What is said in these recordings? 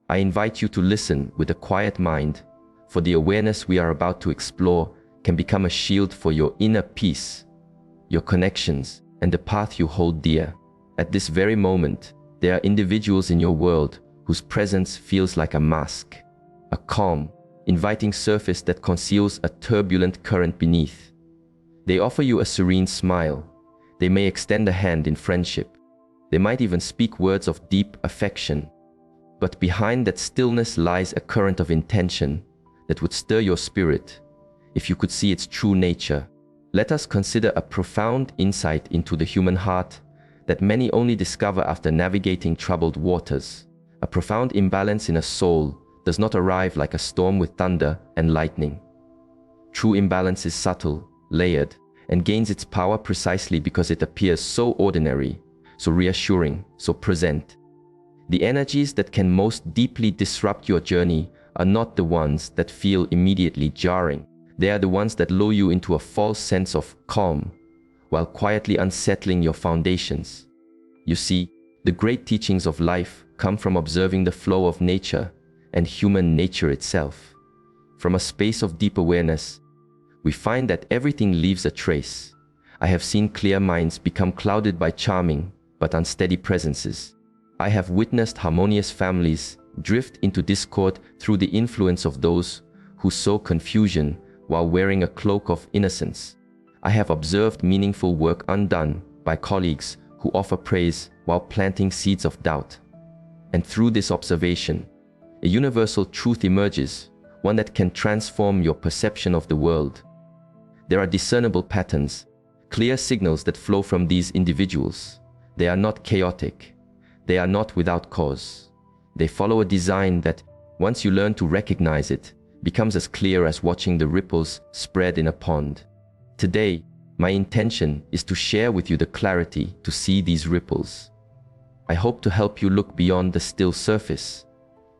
I invite you to listen with a quiet mind, for the awareness we are about to explore can become a shield for your inner peace, your connections, and the path you hold dear. At this very moment, there are individuals in your world whose presence feels like a mask, a calm, inviting surface that conceals a turbulent current beneath. They offer you a serene smile. They may extend a hand in friendship. They might even speak words of deep affection. But behind that stillness lies a current of intention that would stir your spirit if you could see its true nature. Let us consider a profound insight into the human heart that many only discover after navigating troubled waters. A profound imbalance in a soul does not arrive like a storm with thunder and lightning. True imbalance is subtle, layered, and gains its power precisely because it appears so ordinary, so reassuring, so present. The energies that can most deeply disrupt your journey are not the ones that feel immediately jarring. They are the ones that lull you into a false sense of calm, while quietly unsettling your foundations. You see, the great teachings of life come from observing the flow of nature and human nature itself. From a space of deep awareness, we find that everything leaves a trace. I have seen clear minds become clouded by charming but unsteady presences. I have witnessed harmonious families drift into discord through the influence of those who sow confusion while wearing a cloak of innocence. I have observed meaningful work undone by colleagues who offer praise while planting seeds of doubt. And through this observation, a universal truth emerges, one that can transform your perception of the world. There are discernible patterns, clear signals that flow from these individuals. They are not chaotic. They are not without cause. They follow a design that, once you learn to recognize it, becomes as clear as watching the ripples spread in a pond. Today, my intention is to share with you the clarity to see these ripples. I hope to help you look beyond the still surface,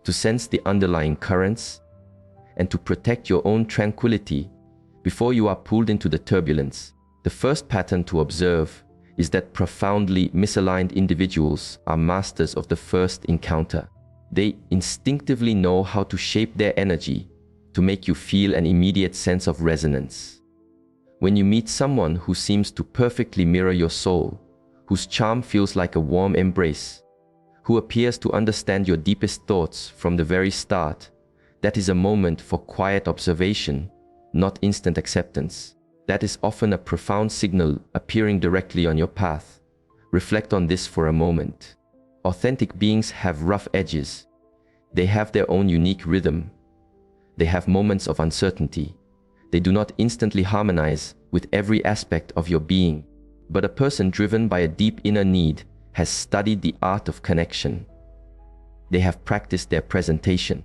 to sense the underlying currents, and to protect your own tranquility before you are pulled into the turbulence. The first pattern to observe is that profoundly misaligned individuals are masters of the first encounter. They instinctively know how to shape their energy to make you feel an immediate sense of resonance. When you meet someone who seems to perfectly mirror your soul, whose charm feels like a warm embrace, who appears to understand your deepest thoughts from the very start, that is a moment for quiet observation, not instant acceptance. That is often a profound signal appearing directly on your path. Reflect on this for a moment. Authentic beings have rough edges. They have their own unique rhythm. They have moments of uncertainty. They do not instantly harmonize with every aspect of your being. But a person driven by a deep inner need has studied the art of connection. They have practiced their presentation.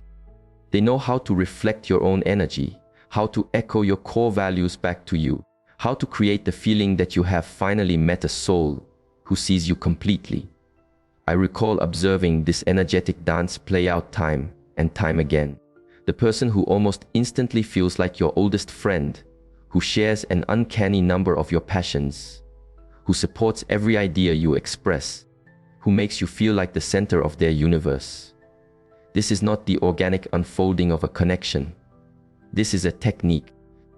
They know how to reflect your own energy, how to echo your core values back to you, how to create the feeling that you have finally met a soul who sees you completely. I recall observing this energetic dance play out time and time again. The person who almost instantly feels like your oldest friend, who shares an uncanny number of your passions, who supports every idea you express, who makes you feel like the center of their universe. This is not the organic unfolding of a connection. This is a technique.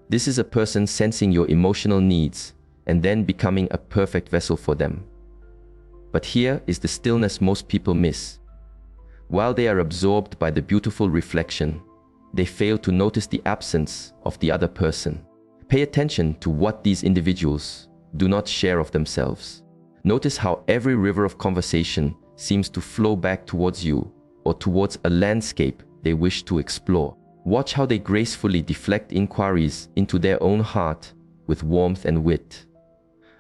This is a person sensing your emotional needs and then becoming a perfect vessel for them. But here is the stillness most people miss. While they are absorbed by the beautiful reflection, they fail to notice the absence of the other person. Pay attention to what these individuals do not share of themselves. Notice how every river of conversation seems to flow back towards you or towards a landscape they wish to explore. Watch how they gracefully deflect inquiries into their own heart with warmth and wit.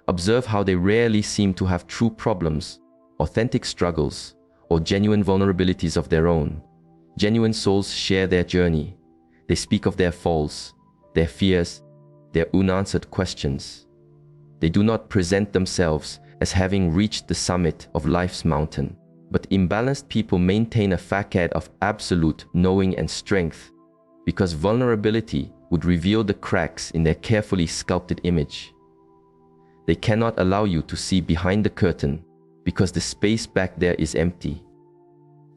Observe how they rarely seem to have true problems, authentic struggles, or genuine vulnerabilities of their own. Genuine souls share their journey. They speak of their falls, their fears, their unanswered questions. They do not present themselves as having reached the summit of life's mountain. But imbalanced people maintain a facade of absolute knowing and strength, because vulnerability would reveal the cracks in their carefully sculpted image. They cannot allow you to see behind the curtain because the space back there is empty.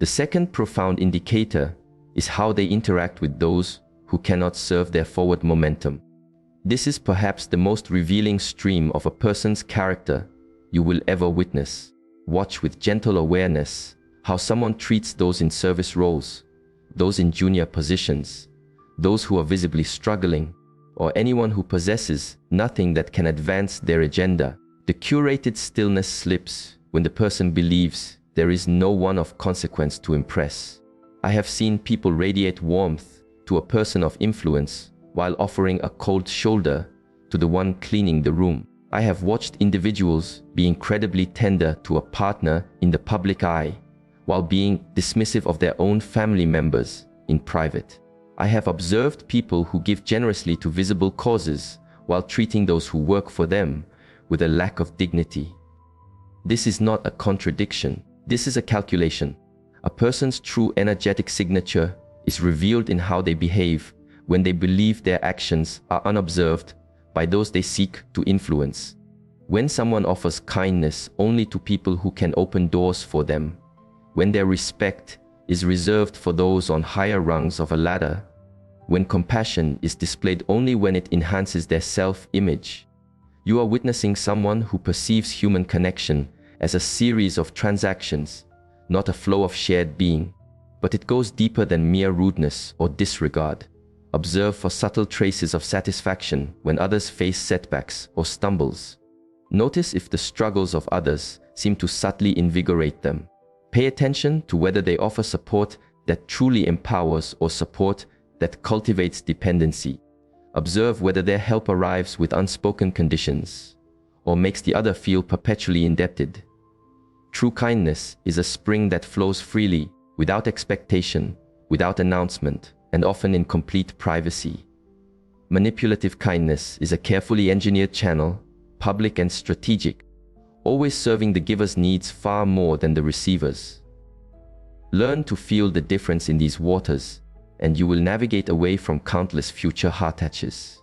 The second profound indicator is how they interact with those who cannot serve their forward momentum. This is perhaps the most revealing stream of a person's character you will ever witness. Watch with gentle awareness how someone treats those in service roles, those in junior positions, those who are visibly struggling, or anyone who possesses nothing that can advance their agenda. The curated stillness slips when the person believes there is no one of consequence to impress. I have seen people radiate warmth to a person of influence while offering a cold shoulder to the one cleaning the room. I have watched individuals be incredibly tender to a partner in the public eye while being dismissive of their own family members in private. I have observed people who give generously to visible causes while treating those who work for them with a lack of dignity. This is not a contradiction. This is a calculation. A person's true energetic signature is revealed in how they behave when they believe their actions are unobserved by those they seek to influence. When someone offers kindness only to people who can open doors for them, when their respect is reserved for those on higher rungs of a ladder, when compassion is displayed only when it enhances their self-image, you are witnessing someone who perceives human connection as a series of transactions, not a flow of shared being. But it goes deeper than mere rudeness or disregard. Observe for subtle traces of satisfaction when others face setbacks or stumbles. Notice if the struggles of others seem to subtly invigorate them. Pay attention to whether they offer support that truly empowers or support that cultivates dependency. Observe whether their help arrives with unspoken conditions or makes the other feel perpetually indebted. True kindness is a spring that flows freely, without expectation, without announcement, and often in complete privacy. Manipulative kindness is a carefully engineered channel, public and strategic, always serving the giver's needs far more than the receiver's. Learn to feel the difference in these waters, and you will navigate away from countless future heartaches.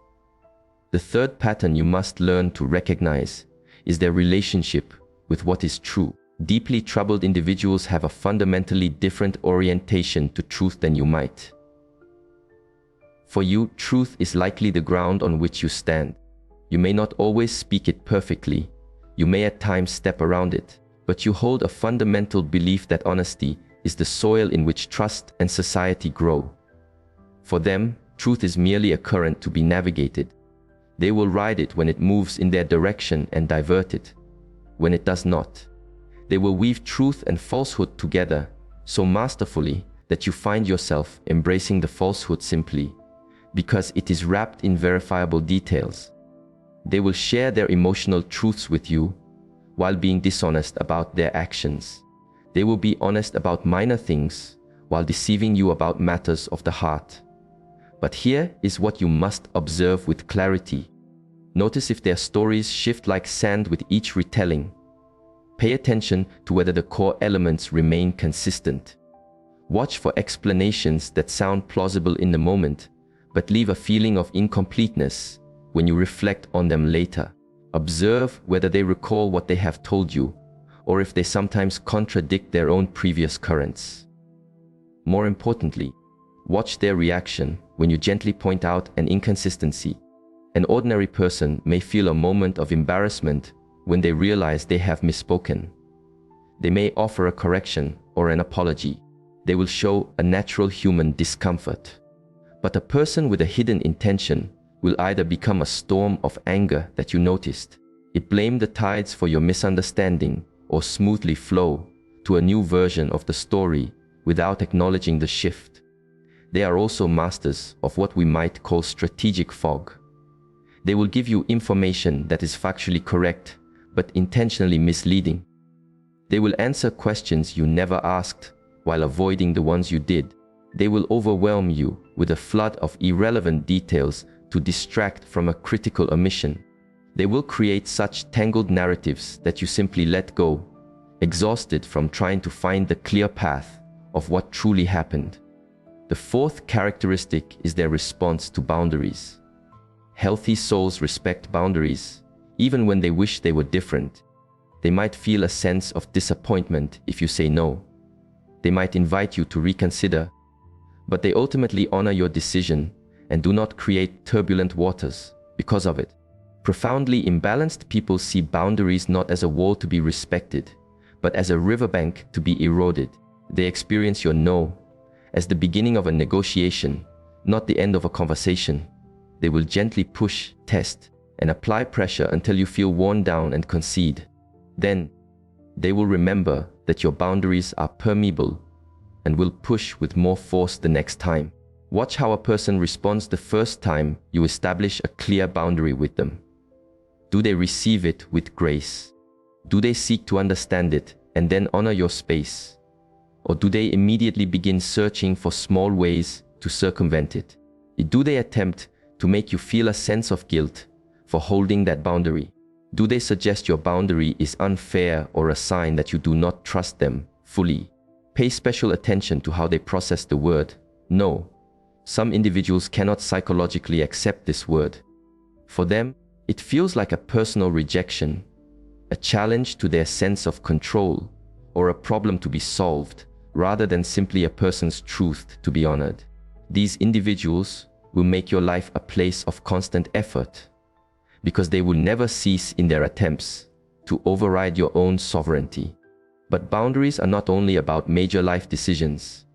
The third pattern you must learn to recognize is their relationship with what is true. Deeply troubled individuals have a fundamentally different orientation to truth than you might. For you, truth is likely the ground on which you stand. You may not always speak it perfectly. You may at times step around it, but you hold a fundamental belief that honesty is the soil in which trust and society grow. For them, truth is merely a current to be navigated. They will ride it when it moves in their direction and divert it when it does not. They will weave truth and falsehood together so masterfully that you find yourself embracing the falsehood simply because it is wrapped in verifiable details. They will share their emotional truths with you while being dishonest about their actions. They will be honest about minor things while deceiving you about matters of the heart. But here is what you must observe with clarity. Notice if their stories shift like sand with each retelling. Pay attention to whether the core elements remain consistent. Watch for explanations that sound plausible in the moment, but leave a feeling of incompleteness when you reflect on them later. Observe whether they recall what they have told you, or if they sometimes contradict their own previous currents. More importantly, watch their reaction when you gently point out an inconsistency. An ordinary person may feel a moment of embarrassment when they realize they have misspoken. They may offer a correction or an apology. They will show a natural human discomfort. But a person with a hidden intention will either become a storm of anger that you noticed, it blame the tides for your misunderstanding, or smoothly flow to a new version of the story without acknowledging the shift. They are also masters of what we might call strategic fog. They will give you information that is factually correct, but intentionally misleading. They will answer questions you never asked while avoiding the ones you did. They will overwhelm you with a flood of irrelevant details to distract from a critical omission. They will create such tangled narratives that you simply let go, exhausted from trying to find the clear path of what truly happened. The fourth characteristic is their response to boundaries. Healthy souls respect boundaries, even when they wish they were different. They might feel a sense of disappointment if you say no. They might invite you to reconsider, but they ultimately honor your decision and do not create turbulent waters because of it. Profoundly imbalanced people see boundaries not as a wall to be respected, but as a riverbank to be eroded. They experience your no as the beginning of a negotiation, not the end of a conversation. They will gently push, test, and apply pressure until you feel worn down and concede. Then, they will remember that your boundaries are permeable and will push with more force the next time. Watch how a person responds the first time you establish a clear boundary with them. Do they receive it with grace? Do they seek to understand it and then honor your space? Or do they immediately begin searching for small ways to circumvent it? Do they attempt to make you feel a sense of guilt for holding that boundary? Do they suggest your boundary is unfair or a sign that you do not trust them fully? Pay special attention to how they process the word no. Some individuals cannot psychologically accept this word. For them, it feels like a personal rejection, a challenge to their sense of control, or a problem to be solved, rather than simply a person's truth to be honored. These individuals will make your life a place of constant effort, because they will never cease in their attempts to override your own sovereignty. But boundaries are not only about major life decisions.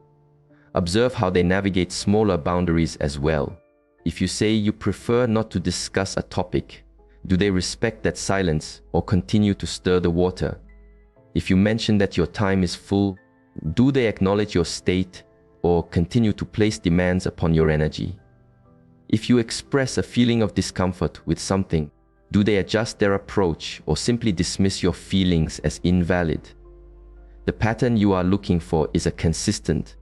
Observe how they navigate smaller boundaries as well. If you say you prefer not to discuss a topic, do they respect that silence or continue to stir the water? If you mention that your time is full, do they acknowledge your state or continue to place demands upon your energy? If you express a feeling of discomfort with something, do they adjust their approach or simply dismiss your feelings as invalid? The pattern you are looking for is a consistent,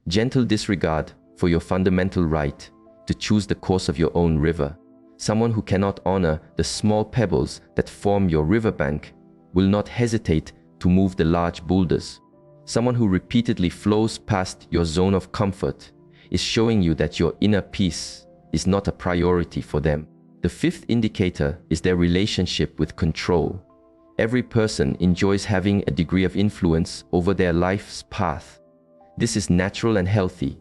gentle disregard for your fundamental right to choose the course of your own river. Someone who cannot honor the small pebbles that form your riverbank will not hesitate to move the large boulders. Someone who repeatedly flows past your zone of comfort is showing you that your inner peace is not a priority for them. The fifth indicator is their relationship with control. Every person enjoys having a degree of influence over their life's path. This is natural and healthy,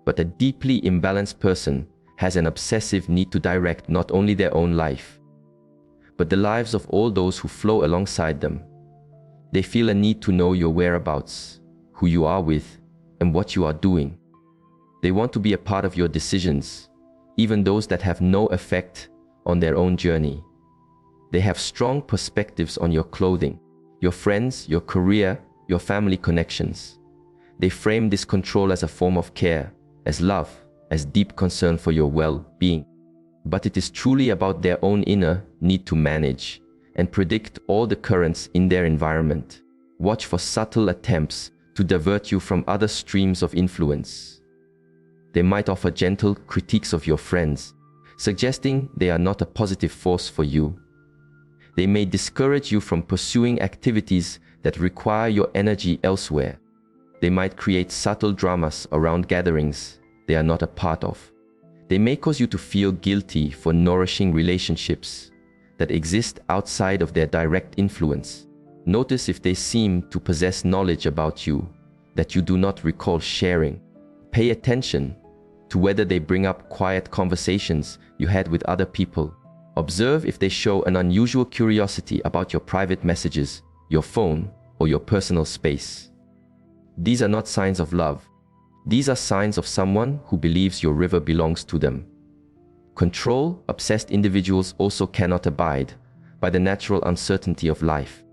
but a deeply imbalanced person has an obsessive need to direct not only their own life, but the lives of all those who flow alongside them. They feel a need to know your whereabouts, who you are with, and what you are doing. They want to be a part of your decisions, even those that have no effect on their own journey. They have strong perspectives on your clothing, your friends, your career, your family connections. They frame this control as a form of care, as love, as deep concern for your well-being. But it is truly about their own inner need to manage and predict all the currents in their environment. Watch for subtle attempts to divert you from other streams of influence. They might offer gentle critiques of your friends, suggesting they are not a positive force for you. They may discourage you from pursuing activities that require your energy elsewhere. They might create subtle dramas around gatherings they are not a part of. They may cause you to feel guilty for nourishing relationships that exist outside of their direct influence. Notice if they seem to possess knowledge about you that you do not recall sharing. Pay attention to whether they bring up quiet conversations you had with other people. Observe if they show an unusual curiosity about your private messages, your phone, or your personal space. These are not signs of love. These are signs of someone who believes your river belongs to them. Control-obsessed individuals also cannot abide by the natural uncertainty of life.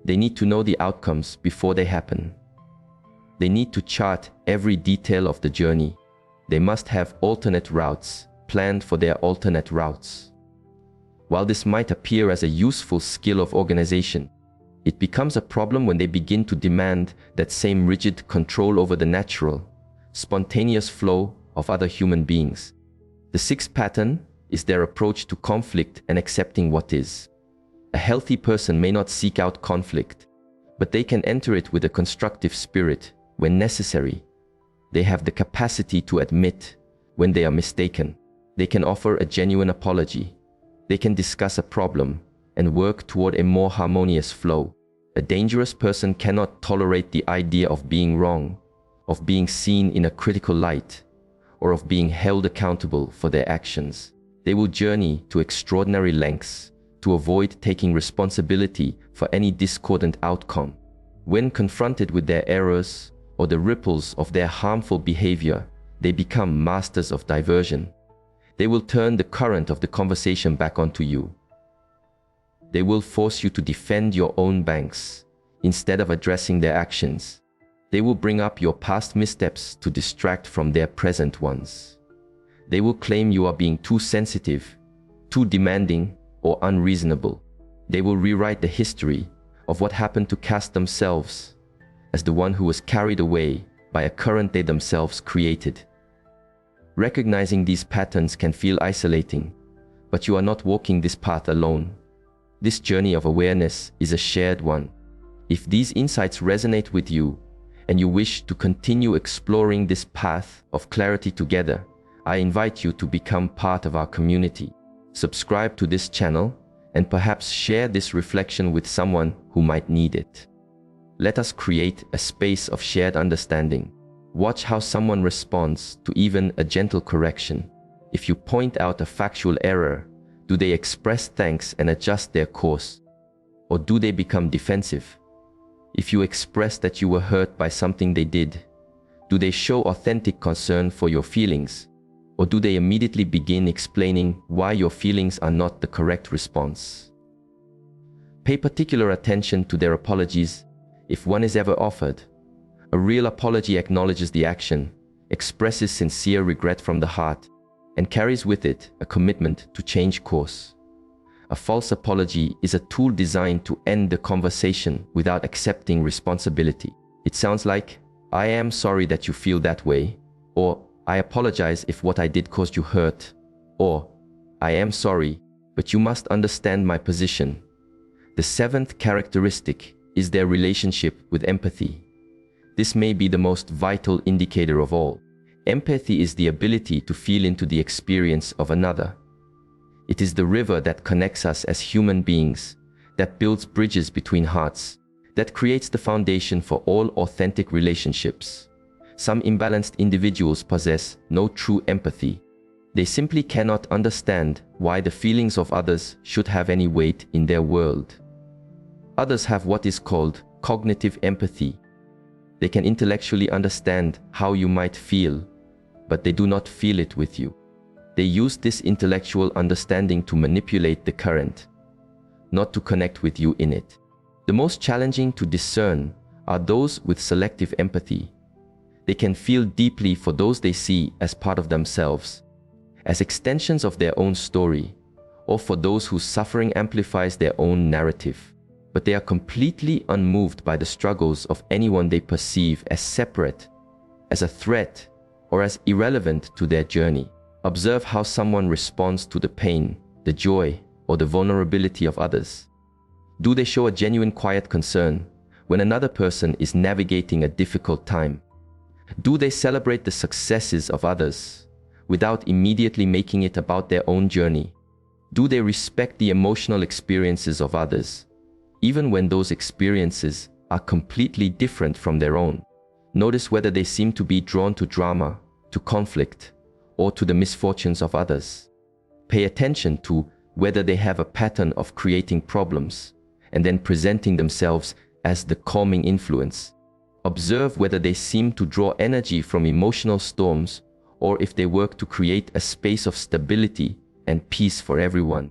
They need to know the outcomes before they happen. They need to chart every detail of the journey. They must have alternate routes planned for their alternate routes. While this might appear as a useful skill of organization, it becomes a problem when they begin to demand that same rigid control over the natural, spontaneous flow of other human beings. The sixth pattern is their approach to conflict and accepting what is. A healthy person may not seek out conflict, but they can enter it with a constructive spirit when necessary. They have the capacity to admit when they are mistaken. They can offer a genuine apology. They can discuss a problem and work toward a more harmonious flow. A dangerous person cannot tolerate the idea of being wrong of being seen in a critical light, or of being held accountable for their actions. They will journey to extraordinary lengths to avoid taking responsibility for any discordant outcome. When confronted with their errors or the ripples of their harmful behavior, they become masters of diversion. They will turn the current of the conversation back onto you. They will force you to defend your own banks instead of addressing their actions. They will bring up your past missteps to distract from their present ones. They will claim you are being too sensitive, too demanding, or unreasonable. They will rewrite the history of what happened to cast themselves as the one who was carried away by a current they themselves created. Recognizing these patterns can feel isolating, but you are not walking this path alone. This journey of awareness is a shared one. If these insights resonate with you and you wish to continue exploring this path of clarity together, I invite you to become part of our community. Subscribe to this channel and perhaps share this reflection with someone who might need it. Let us create a space of shared understanding. Watch how someone responds to even a gentle correction. If you point out a factual error, do they express thanks and adjust their course? Or do they become defensive? If you express that you were hurt by something they did, do they show authentic concern for your feelings? Or do they immediately begin explaining why your feelings are not the correct response? Pay particular attention to their apologies, if one is ever offered. A real apology acknowledges the action, expresses sincere regret from the heart, and carries with it a commitment to change course. A false apology is a tool designed to end the conversation without accepting responsibility. It sounds like, "I am sorry that you feel that way," or "I apologize if what I did caused you hurt," or "I am sorry, but you must understand my position." The seventh characteristic is their relationship with empathy. This may be the most vital indicator of all. Empathy is the ability to feel into the experience of another. It is the river that connects us as human beings, that builds bridges between hearts, that creates the foundation for all authentic relationships. Some imbalanced individuals possess no true empathy. They simply cannot understand why the feelings of others should have any weight in their world. Others have what is called cognitive empathy. They can intellectually understand how you might feel, but they do not feel it with you. They use this intellectual understanding to manipulate the current, not to connect with you in it. The most challenging to discern are those with selective empathy. They can feel deeply for those they see as part of themselves, as extensions of their own story, or for those whose suffering amplifies their own narrative. But they are completely unmoved by the struggles of anyone they perceive as separate, as a threat, or as irrelevant to their journey. Observe how someone responds to the pain, the joy, or the vulnerability of others. Do they show a genuine quiet concern when another person is navigating a difficult time? Do they celebrate the successes of others without immediately making it about their own journey? Do they respect the emotional experiences of others, even when those experiences are completely different from their own? Notice whether they seem to be drawn to drama, to conflict, or to the misfortunes of others. Pay attention to whether they have a pattern of creating problems and then presenting themselves as the calming influence. Observe whether they seem to draw energy from emotional storms, or if they work to create a space of stability and peace for everyone.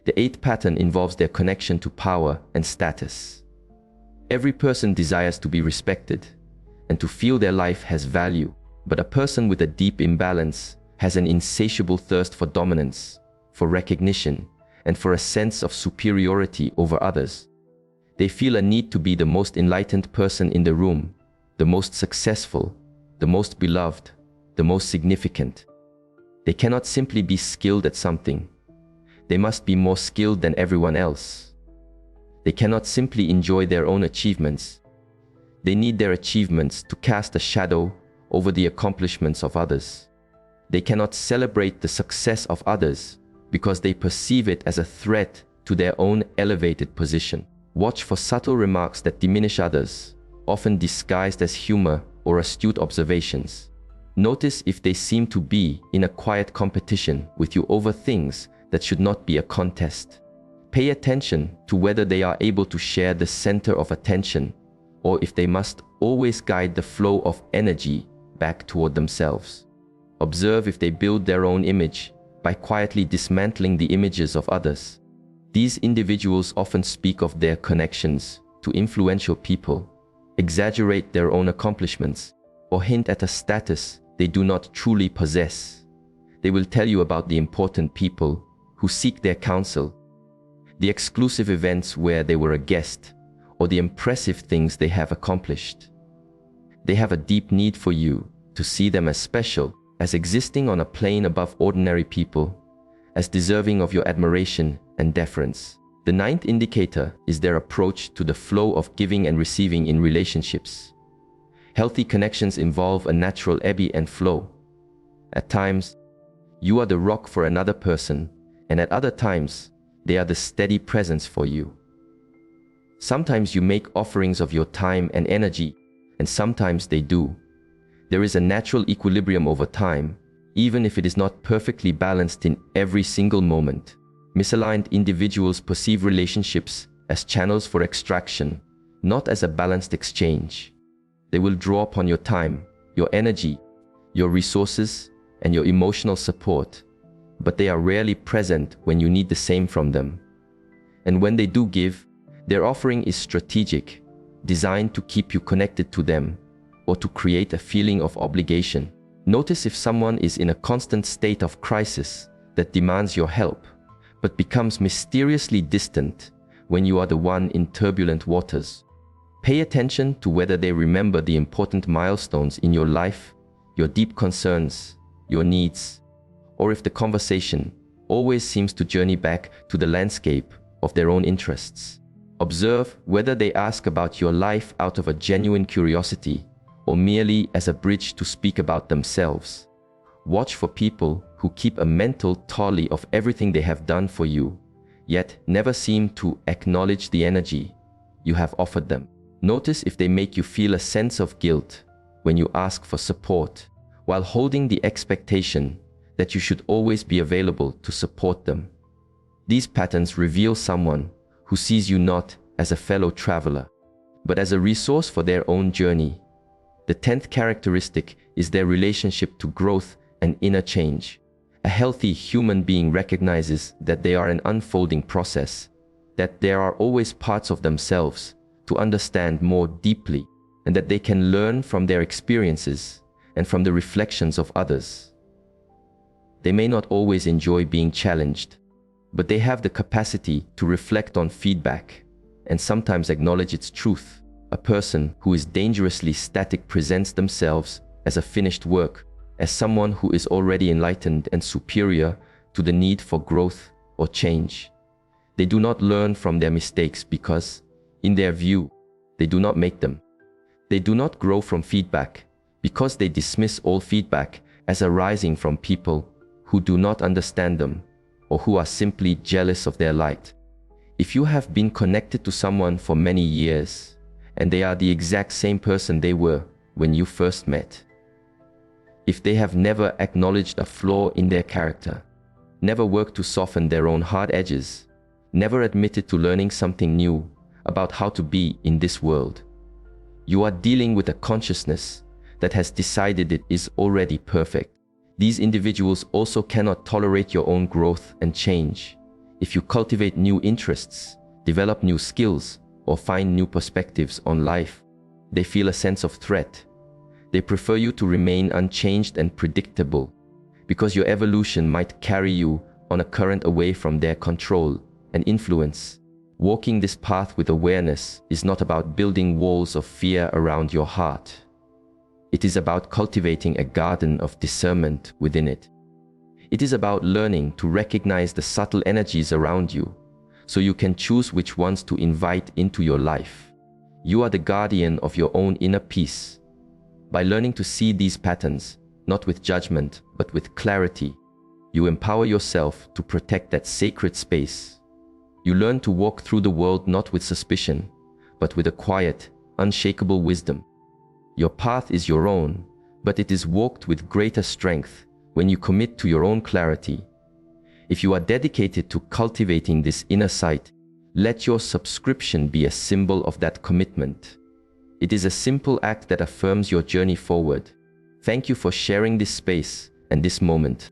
The eighth pattern involves their connection to power and status. Every person desires to be respected and to feel their life has value, but a person with a deep imbalance has an insatiable thirst for dominance, for recognition, and for a sense of superiority over others. They feel a need to be the most enlightened person in the room, the most successful, the most beloved, the most significant. They cannot simply be skilled at something. They must be more skilled than everyone else. They cannot simply enjoy their own achievements. They need their achievements to cast a shadow over the accomplishments of others. They cannot celebrate the success of others because they perceive it as a threat to their own elevated position. Watch for subtle remarks that diminish others, often disguised as humor or astute observations. Notice if they seem to be in a quiet competition with you over things that should not be a contest. Pay attention to whether they are able to share the center of attention, or if they must always guide the flow of energy back toward themselves. Observe if they build their own image by quietly dismantling the images of others. These individuals often speak of their connections to influential people, exaggerate their own accomplishments, or hint at a status they do not truly possess. They will tell you about the important people who seek their counsel, the exclusive events where they were a guest, or the impressive things they have accomplished. They have a deep need for you to see them as special, as existing on a plane above ordinary people, as deserving of your admiration and deference. The ninth indicator is their approach to the flow of giving and receiving in relationships. Healthy connections involve a natural ebb and flow. At times, you are the rock for another person, and at other times, they are the steady presence for you. Sometimes you make offerings of your time and energy, and sometimes they do. There is a natural equilibrium over time, even if it is not perfectly balanced in every single moment. Misaligned individuals perceive relationships as channels for extraction, not as a balanced exchange. They will draw upon your time, your energy, your resources, and your emotional support, but they are rarely present when you need the same from them. And when they do give, their offering is strategic, designed to keep you connected to them, or to create a feeling of obligation. Notice if someone is in a constant state of crisis that demands your help, but becomes mysteriously distant when you are the one in turbulent waters. Pay attention to whether they remember the important milestones in your life, your deep concerns, your needs, or if the conversation always seems to journey back to the landscape of their own interests. Observe whether they ask about your life out of a genuine curiosity or merely as a bridge to speak about themselves. Watch for people who keep a mental tally of everything they have done for you, yet never seem to acknowledge the energy you have offered them. Notice if they make you feel a sense of guilt when you ask for support, while holding the expectation that you should always be available to support them. These patterns reveal someone who sees you not as a fellow traveler, but as a resource for their own journey. The 10th characteristic is their relationship to growth and inner change. A healthy human being recognizes that they are an unfolding process, that there are always parts of themselves to understand more deeply, and that they can learn from their experiences and from the reflections of others. They may not always enjoy being challenged, but they have the capacity to reflect on feedback and sometimes acknowledge its truth. A person who is dangerously static presents themselves as a finished work, as someone who is already enlightened and superior to the need for growth or change. They do not learn from their mistakes because, in their view, they do not make them. They do not grow from feedback because they dismiss all feedback as arising from people who do not understand them or who are simply jealous of their light. If you have been connected to someone for many years, and they are the exact same person they were when you first met, if they have never acknowledged a flaw in their character, never worked to soften their own hard edges, never admitted to learning something new about how to be in this world, you are dealing with a consciousness that has decided it is already perfect. These individuals also cannot tolerate your own growth and change. If you cultivate new interests, develop new skills, or find new perspectives on life, they feel a sense of threat. They prefer you to remain unchanged and predictable, because your evolution might carry you on a current away from their control and influence. Walking this path with awareness is not about building walls of fear around your heart. It is about cultivating a garden of discernment within it. It is about learning to recognize the subtle energies around you, so you can choose which ones to invite into your life. You are the guardian of your own inner peace. By learning to see these patterns, not with judgment, but with clarity, you empower yourself to protect that sacred space. You learn to walk through the world not with suspicion, but with a quiet, unshakable wisdom. Your path is your own, but it is walked with greater strength when you commit to your own clarity. If you are dedicated to cultivating this inner sight, let your subscription be a symbol of that commitment. It is a simple act that affirms your journey forward. Thank you for sharing this space and this moment.